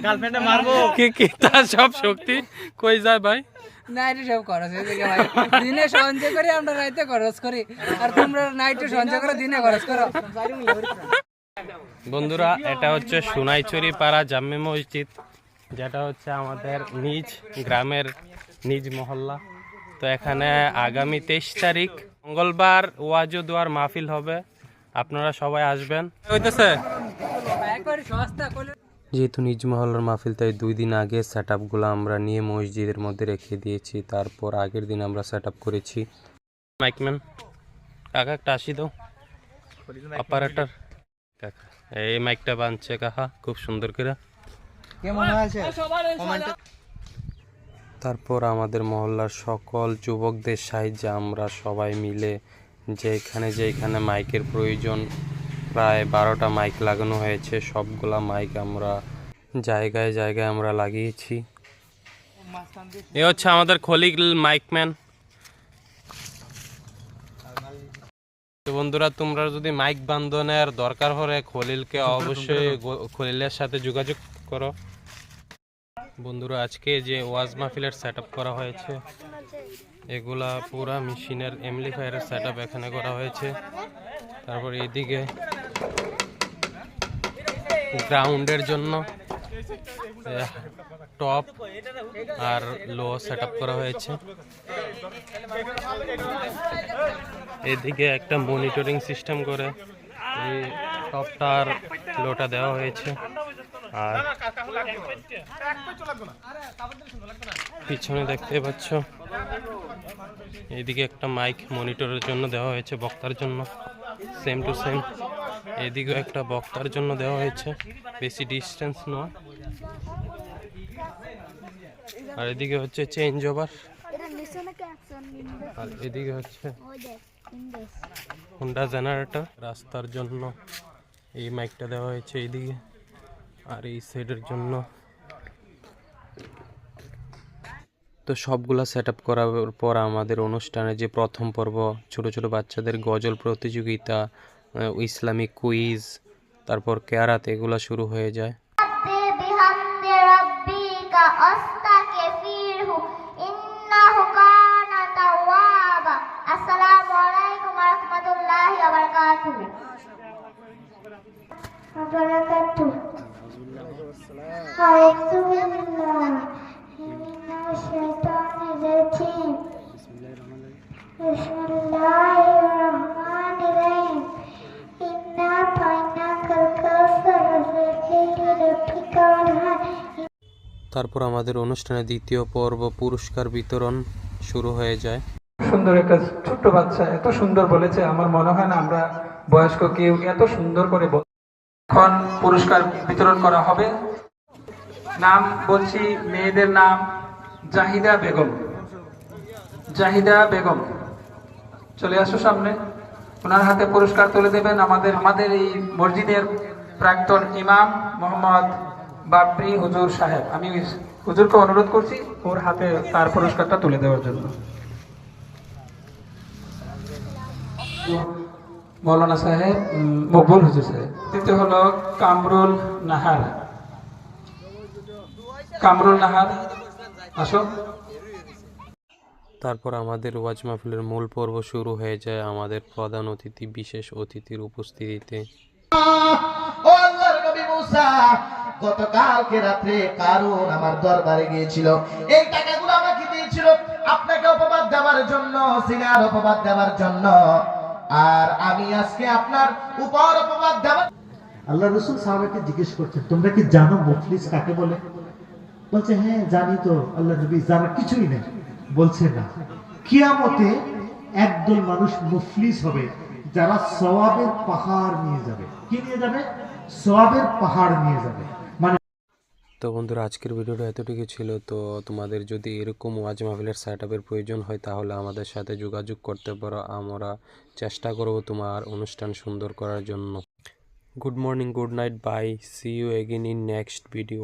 গার্লফ্রেন্ডে মারবো কি তার সব শক্তি কই যায় ভাই? নাইটে সব খরচ হয়ে যায় ভাই, দিনে সঞ্চয় করি আমরা, রাইতে খরচ করি, আর তোমরা নাইটে সঞ্চয় করে দিনে খরচ করো। বন্ধুরা, এটা হচ্ছে সোনাইছড়ি পাড়া জামে মসজিদ, যেটা হচ্ছে আমাদের নিজ গ্রামের নিজ মহল্লা। তো এখানে আগামী 23 তারিখ মঙ্গলবার ওয়াজ ও দোয়ার মাহফিল হবে, আপনারা সবাই আসবেন। হইতেছে একবারে সস্তা করলে যেহেতু নিজ মহল্লার মাহফিল, তাই 2 দিন আগে সেট আপগুলো আমরা নিয়ে মসজিদের মধ্যে রেখে দিয়েছি। তারপর আগের দিন আমরা সেট আপ করেছি। মাইকম্যান কাকা একটা আসি দাও, অপারেটর কাকা এই মাইকটা বানছে কাকা খুব সুন্দর করে। কেমন হয়েছে? তারপর আমাদের মহল্লার সকল যুবকদের সাহায্যে আমরা সবাই মিলে যেখানে মাইকের প্রয়োজন, প্রায় 12টা মাইক লাগানো হয়েছে। সবগুলা মাইক আমরা জায়গায় আমরা লাগিয়েছি। এ হচ্ছে আমাদের খলিল মাইকম্যান। তো বন্ধুরা, তোমরা যদি মাইক বান্ধনের দরকার হলে খলিলকে অবশ্যই খলিলের সাথে যোগাযোগ করো। বন্ধুরা, আজকে যে ওয়াজ মাহফিলের সেট আপ করা হয়েছে, এগুলা পুরা মেশিনের এমপ্লিফায়ারের সেট আপ এখানে করা হয়েছে। তারপর এইদিকে গ্রাউন্ডের জন্য টপ আর লো সেট আপ করা হয়েছে। এদিকে একটা মনিটরিং সিস্টেম করে এই টপটা আর লোটা দেওয়া হয়েছে। আর পিছনে দেখতে পাচ্ছ এইদিকে একটা মাইক মনিটরের জন্য দেওয়া হয়েছে, বক্তার জন্য সেম টু সেম। এদিকেও একটা বক্তার জন্য দেওয়া হয়েছে, বেশি ডিস্টেন্স নয়। আর এদিকে হচ্ছে চেঞ্জ ওভার, আর এদিকে হচ্ছে হোন্ডা জেনারেটর। রাস্তার জন্য এই মাইকটা দেওয়া হয়েছে এইদিকে, আর এই সাইডের জন্য। তো সবগুলা সেট আপ করার পর আমাদের অনুষ্ঠানে যে প্রথম পর্ব, ছোট ছোট বাচ্চাদের গজল প্রতিযোগিতা, ইসলামিক কুইজ, তারপর কেরাত, এগুলা শুরু হয়ে যায়। তারপর আমাদের অনুষ্ঠানে দ্বিতীয় পর্ব পুরস্কার বিতরণ শুরু হয়ে যায়। সুন্দর একটা ছোট্ট বাচ্চা এত সুন্দর বলেছে, আমার মনে হয় না আমরা বয়স্ক কেউ এত সুন্দর করে এখন পুরস্কার বিতরণ করা হবে। নাম বলছি, মেয়েদের নাম জাহিদা বেগম। জাহিদা বেগম চলে আসো সামনে, ওনার হাতে পুরস্কার তুলে দেবেন আমাদের এই মসজিদের প্রাক্তন ইমাম মোহাম্মদ বাবরি হুজুর সাহেব। আমি হুজুরকে অনুরোধ করছি ওর হাতে তার পুরস্কারটা তুলে দেওয়ার জন্য। মৌলানা সাহেব, মকবুল হুজুর সাহেব। দ্বিতীয় হলো কামরুল নাহার। কামরুল নাহার আসো। তারপর আমাদের ওয়াজ মাহফিলের মূল পর্ব শুরু হয়ে যায় আমাদের প্রধান অতিথি, বিশেষ অতিথির উপস্থিতিতে। ও আল্লাহর নবী মুসা, গতকালকে রাতে কারুন আমার দরবারে গিয়েছিল, এই টাকাগুলো আমাকে দিয়েছিল আপনাকে অপবাদ দেওয়ার জন্য, সিনার অপবাদ দেওয়ার জন্য, আর আমি আজকে আপনার উপর অপবাদ দেওয়ার। আল্লাহ রাসূল সাহাবাকে জিজ্ঞেস করছেন, তোমরা কি জানো মুফলিস কাকে বলে? বলছে হ্যাঁ জানি তো আল্লাহ নবী, যারা কিছুই নেই। বলছে না, কিয়ামতে একদল মানুষ মুফলিস হবে যারা সওয়াবের পাহাড় নিয়ে যাবে। কি নিয়ে যাবে? সওয়াবের পাহাড় নিয়ে যাবে। তো বন্ধুরা, আজকের ভিডিওটা এতটুকু ছিল। তো তোমাদের যদি এরকম ওয়াজ মাহফিলের সেট আপের প্রয়োজন হয়, তাহলে আমাদের সাথে যোগাযোগ করতে পারো। আমরা চেষ্টা করব তোমার অনুষ্ঠান সুন্দর করার জন্য। Good morning, good night, bye, see you again in next video.